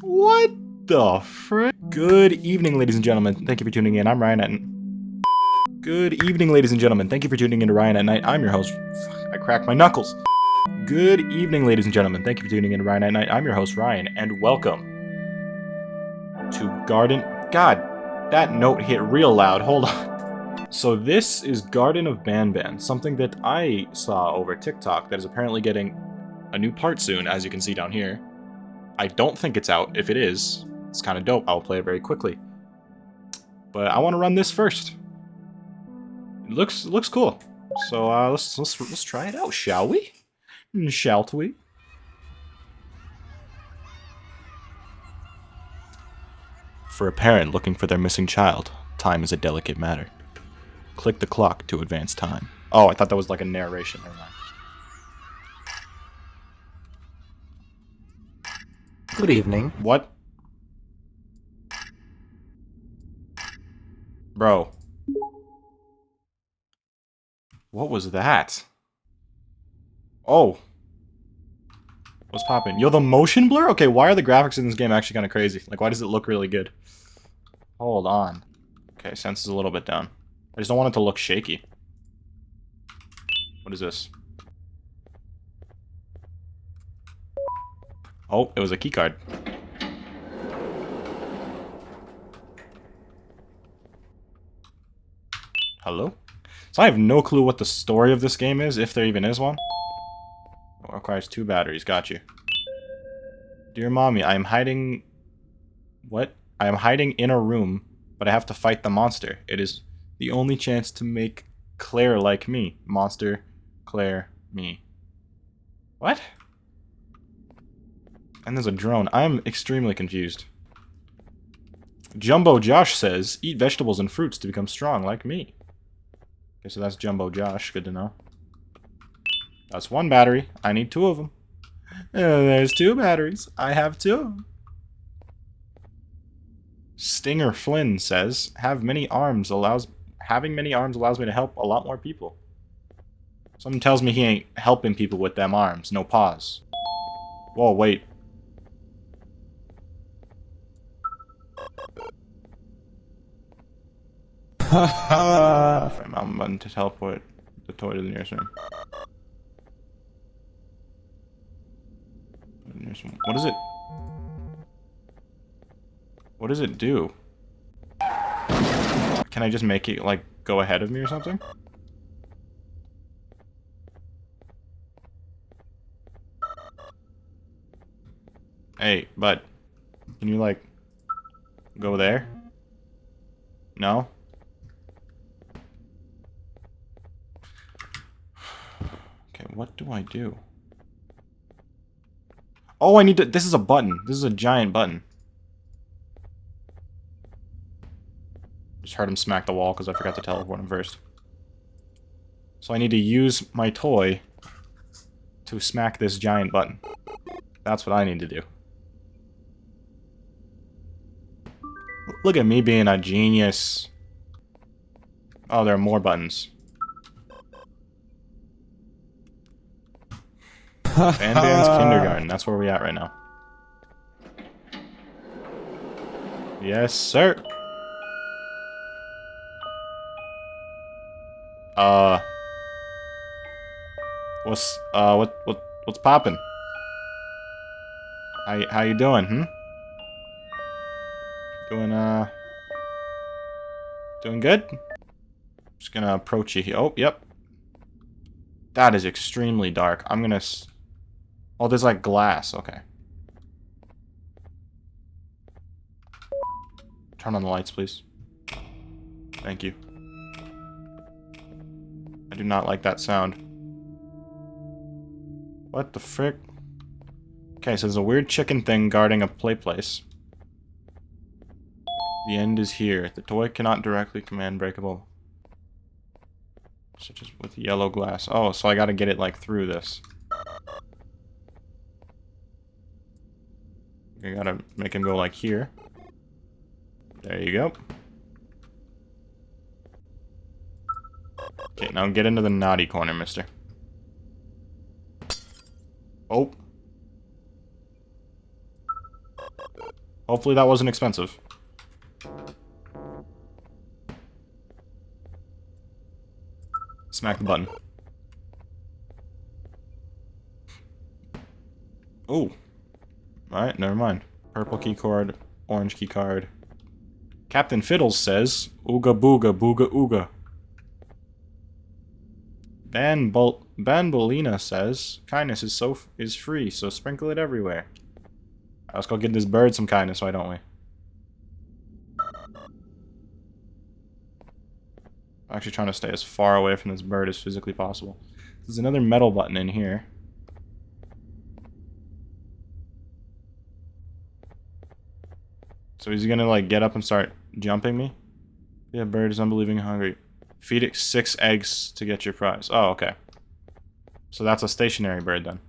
What the frick? Good evening, ladies and gentlemen. Thank you for tuning in. I'm Ryan at... Good evening, ladies and gentlemen. Thank you for tuning in to Ryan at Night. I'm your host. Fuck, I cracked my knuckles. Good evening, ladies and gentlemen. Thank you for tuning in to Ryan at Night. I'm your host, Ryan, and welcome to Garden... God, that note hit real loud. Hold on. So this is Garden of BanBan, something that I saw over TikTok that is apparently getting a new part soon, as you can see down here. I don't think it's out. If it is, it's kind of dope. I'll play it very quickly. But I want to run this first. It looks cool. So let's try it out, shall we? Shall we? For a parent looking for their missing child, time is a delicate matter. Click the clock to advance time. Oh, I thought that was like a narration. Never mind. Good evening. What? Bro. What was that? Oh. What's poppin'? Yo, the motion blur? Okay, why are the graphics in this game actually kind of crazy? Like, why does it look really good? Hold on. Okay, sense is a little bit down. I just don't want it to look shaky. What is this? Oh, it was a keycard. Hello? So I have no clue what the story of this game is, if there even is one. It requires 2 batteries, got you. Dear Mommy, I am hiding... What? I am hiding in a room, but I have to fight the monster. It is the only chance to make Claire like me. Monster, Claire, me. What? And there's a drone. I am extremely confused. Jumbo Josh says, eat vegetables and fruits to become strong like me. Okay, so that's Jumbo Josh. Good to know. That's 1 battery. I need 2 of them. There's 2 batteries. I have 2 of them. Stinger Flynn says, having many arms allows me to help a lot more people. Something tells me he ain't helping people with them arms. No pause. Whoa, wait. I'm button to teleport the toy to the nearest room. What is it? What does it do? Can I just make it, like, go ahead of me or something? Hey, bud. Can you, like, go there? No? Okay, what do I do? Oh, I need to... This is a button. This is a giant button. Just heard him smack the wall because I forgot to teleport him first. So I need to use my toy to smack this giant button. That's what I need to do. Look at me being a genius. Oh, there are more buttons. BanBan's kindergarten. That's where we at right now. Yes, sir. What's poppin'? How you doing, Doing good? Just gonna approach you here. Oh, yep. That is extremely dark. I'm gonna oh, there's like glass. Okay. Turn on the lights, please. Thank you. I do not like that sound. What the frick? Okay, so there's a weird chicken thing guarding a play place. The end is here. The toy cannot directly command breakable. Such as with yellow glass. Oh, so I gotta get it, like, through this. I gotta make him go, like, here. There you go. Okay, now get into the naughty corner, mister. Oh. Hopefully that wasn't expensive. Smack the button. Oh. Alright, never mind. Purple key card, orange key card. Captain Fiddles says, ooga booga booga ooga. Banbolina says, kindness is free, so sprinkle it everywhere. Let's go give this bird some kindness, why don't we? I'm actually trying to stay as far away from this bird as physically possible. There's another metal button in here. So he's gonna like get up and start jumping me? Yeah, bird is unbelievingly hungry. Feed it 6 eggs to get your prize. Oh, okay. So that's a stationary bird then.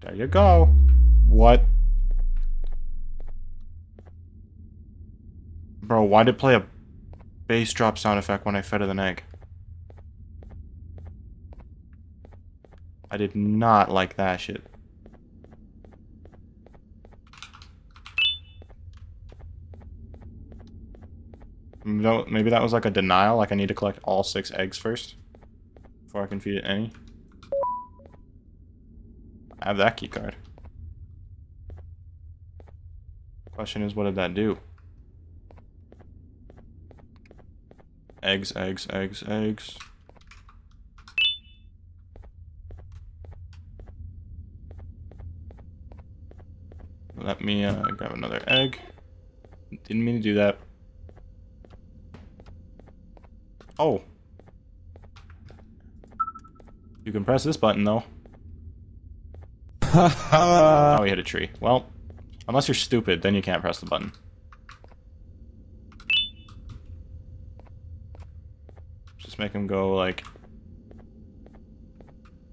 There you go. What? Bro, why did it play a bass drop sound effect when I fed it an egg? I did not like that shit. No, maybe that was like a denial, like I need to collect all 6 eggs first before I can feed it any. I have that key card. Question is, what did that do? Eggs, eggs, eggs, eggs. Let me grab another egg. Didn't mean to do that. Oh. You can press this button though. Oh, we hit a tree. Well, unless you're stupid, then you can't press the button. Just make him go like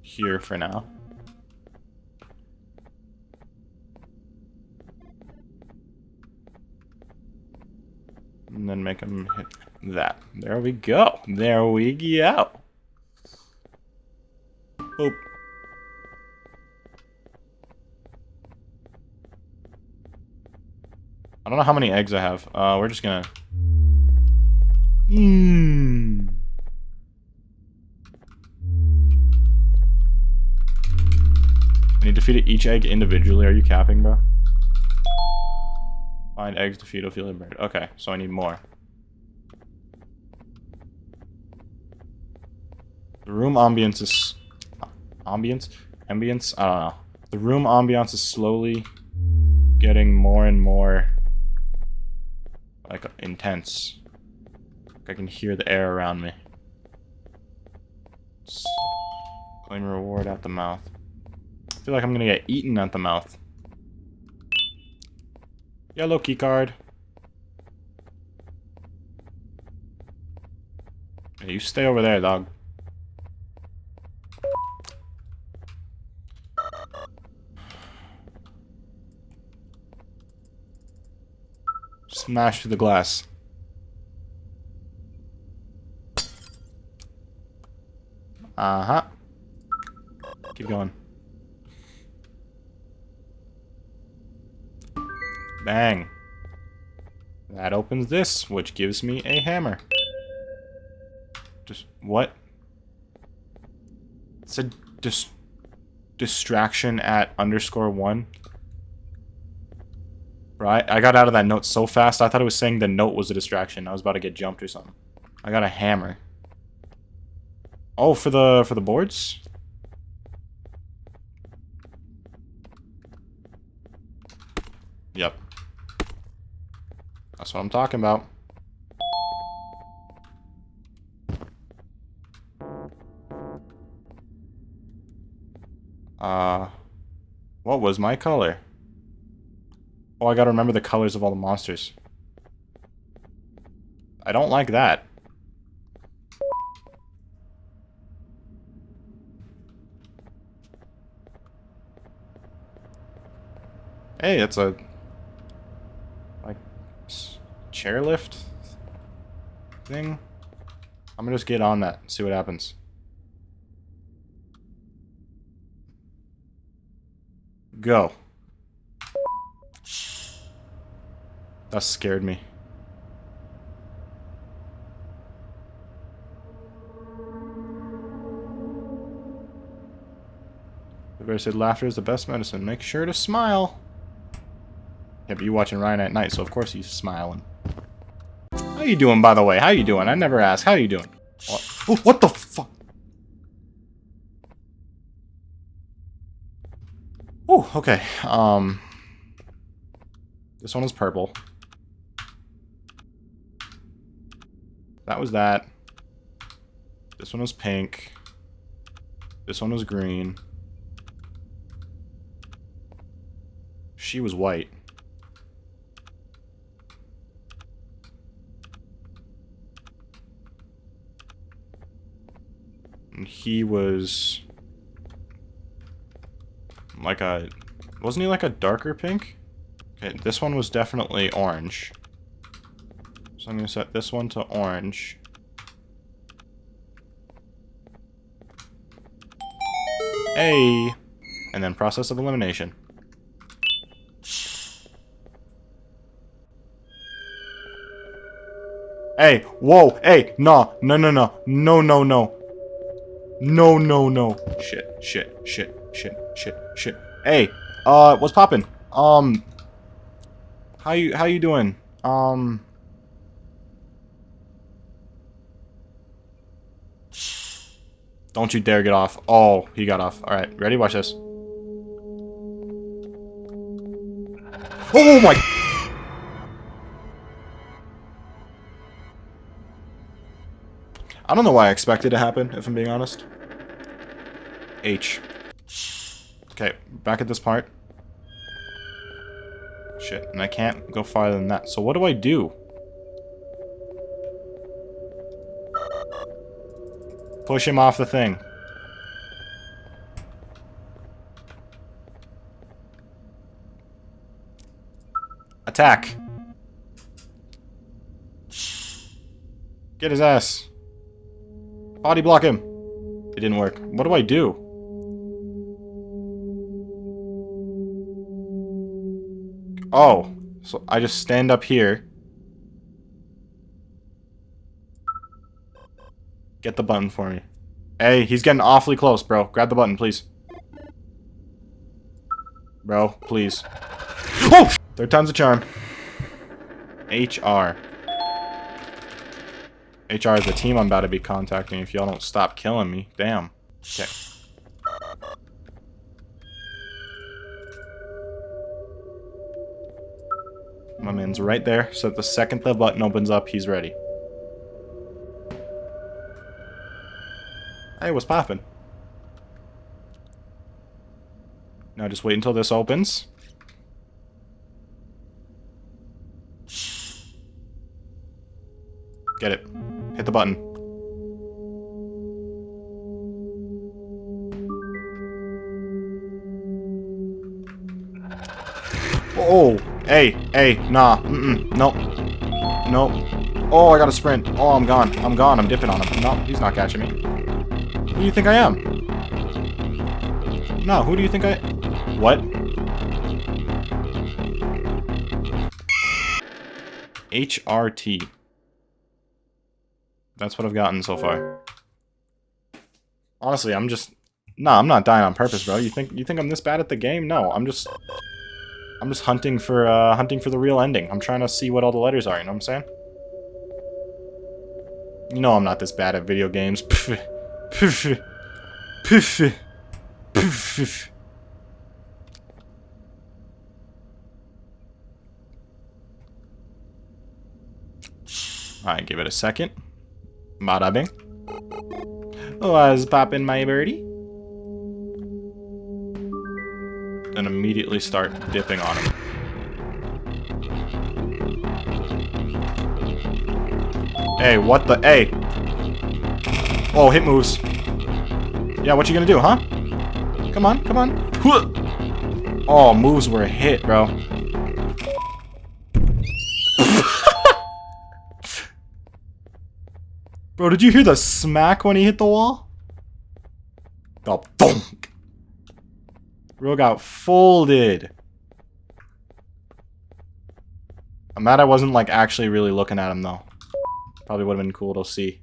here for now. And then make him hit that. There we go. There we go. Boop. I don't know how many eggs I have. We're just gonna... I need to feed it each egg individually. Are you capping, bro? Find eggs to feed a feeling bird. Okay, so I need more. The room ambience is... Ambience? Ambience? I don't know. The room ambience is slowly getting more and more... like, intense. I can hear the air around me. Claim reward at the mouth. I feel like I'm gonna get eaten at the mouth. Yellow key card. Hey, you stay over there, dog. Smash through the glass. Uh-huh. Keep going. Bang. That opens this, which gives me a hammer. Just what? It's a distraction at _1. Right? I got out of that note so fast, I thought it was saying the note was a distraction. I was about to get jumped or something. I got a hammer. Oh, for the boards? Yep. That's what I'm talking about. What was my color? Oh, I gotta remember the colors of all the monsters. I don't like that. Hey, it's a... like... chairlift thing? I'm gonna just get on that and see what happens. Go. That scared me. Everybody said laughter is the best medicine. Make sure to smile. Yeah, but you're watching Ryan at night, so of course he's smiling. How you doing, by the way? How you doing? I never asked. How you doing? What the fuck? Oh, okay. This one is purple. That was that. This one was pink. This one was green. She was white. And he was like a... Wasn't he like a darker pink? Okay, this one was definitely orange. So I'm going to set this one to orange. Hey! And then process of elimination. Hey! Whoa! Hey! No! No, no, no. No, no, no. No, no, no. Shit, shit, shit, shit, shit, shit. Hey! What's poppin'? How you doing? Don't you dare get off. Oh, he got off. Alright, ready? Watch this. Oh my... I don't know why I expected it to happen, if I'm being honest. H. Okay, back at this part. Shit, and I can't go farther than that. So what do I do? Push him off the thing. Attack. Get his ass. Body block him. It didn't work. What do I do? Oh, so I just stand up here. Get the button for me. Hey, he's getting awfully close, bro. Grab the button, please. Bro, please. Oh! Third time's a charm. HR. HR is the team I'm about to be contacting if y'all don't stop killing me. Damn. Okay. My man's right there, so that the second the button opens up, he's ready. Hey, what's poppin'? Now just wait until this opens. Get it. Hit the button. Oh, hey, nah, nope, nope. Oh, I gotta sprint. Oh, I'm gone. I'm dipping on him. No, he's not catching me. Who do you think I am? No, who do you think I... What? HRT. That's what I've gotten so far. Honestly, I'm just... Nah, I'm not dying on purpose, bro. You think I'm this bad at the game? No, I'm just hunting for the real ending. I'm trying to see what all the letters are, you know what I'm saying? You know I'm not this bad at video games. Alright, give it a second. Bada bing. Was poppin', my birdie? And immediately start dipping on him. Hey, what the... Hey! Oh, hit moves. Yeah, what you gonna do, huh? Come on, come on. Oh, moves were a hit, bro. Bro, did you hear the smack when he hit the wall? Oh, thunk. Bro got folded. I'm mad I wasn't, like, actually really looking at him, though. Probably would have been cool to see.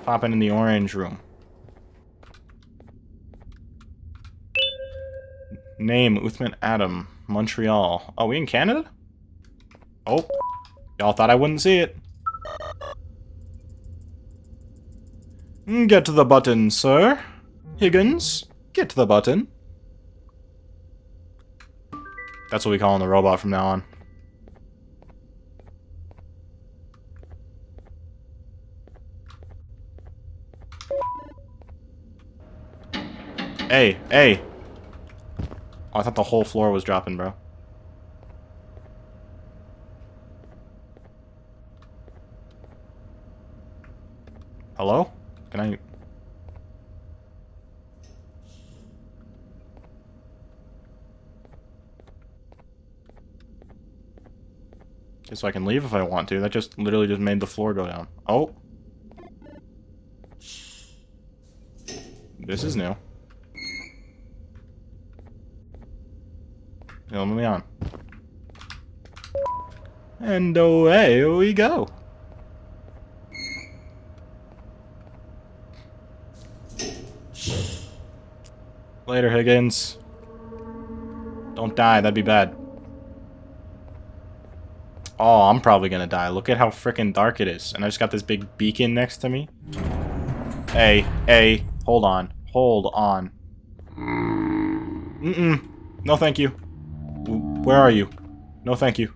Popping in the orange room. Name, Uthman Adam. Montreal. Oh, we in Canada? Oh. Y'all thought I wouldn't see it. Get to the button, sir. Higgins, get to the button. That's what we call him, the robot from now on. Hey, hey. Oh, I thought the whole floor was dropping, bro. Hello? Can I... Okay, so I can leave if I want to. That just literally just made the floor go down. Oh. This is new. Let me on. And away we go. Later, Higgins. Don't die, that'd be bad. Oh, I'm probably gonna die. Look at how freaking dark it is. And I just got this big beacon next to me. Hey, hey, hold on. Hold on. No thank you. Where are you? No thank you.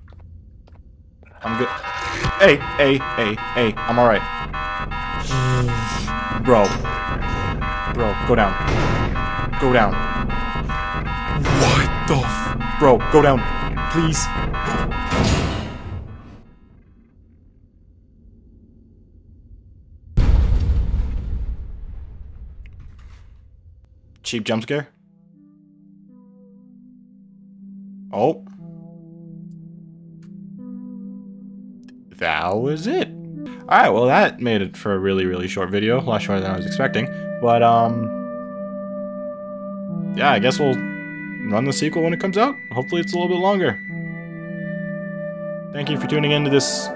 I'm good. Hey, hey, hey, hey, I'm alright. Bro. Bro, go down. Go down. What the f- Bro, go down. Please. Cheap jump scare? Oh. That was it. Alright, well that made it for a really, really short video. A lot shorter than I was expecting. But, yeah, I guess we'll run the sequel when it comes out. Hopefully it's a little bit longer. Thank you for tuning into this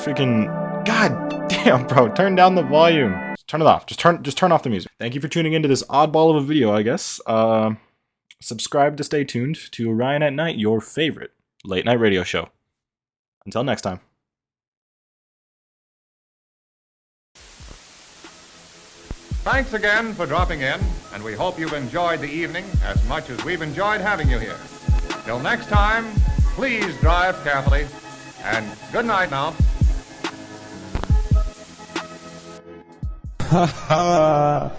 freaking... God damn, bro. Turn down the volume. Just turn it off. Just turn off the music. Thank you for tuning into this oddball of a video, I guess. Subscribe to stay tuned to Ryan at Night, your favorite late night radio show. Until next time. Thanks again for dropping in, and we hope you've enjoyed the evening as much as we've enjoyed having you here. Till next time, please drive carefully, and good night now. Ha ha!